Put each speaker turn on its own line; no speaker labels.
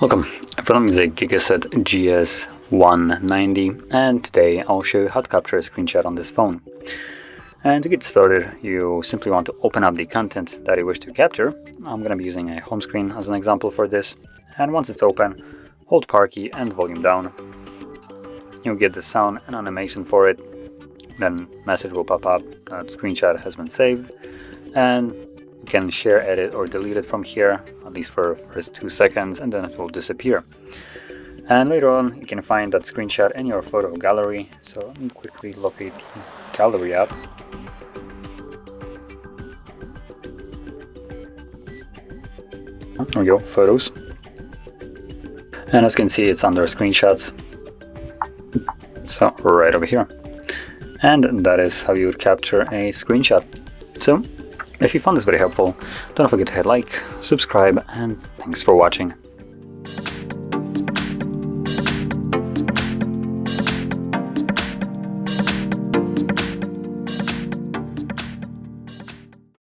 Welcome, from the GIGASET GS190, and today I'll show you how to capture a screenshot on this phone. And to get started, you simply want to open up the content that you wish to capture. I'm going to be using a home screen as an example for this. And once it's open, hold power key and volume down. You'll get the sound and animation for it. Then message will pop up that screenshot has been saved. And you can share, edit, or delete it from here, at least for the first 2 seconds, and then it will disappear. And later on, you can find that screenshot in your photo gallery. So let me quickly locate the gallery app. There we go, photos. And as you can see, it's under screenshots. So right over here. And that is how you would capture a screenshot. So if you found this very helpful, don't forget to hit like, subscribe, and thanks for watching.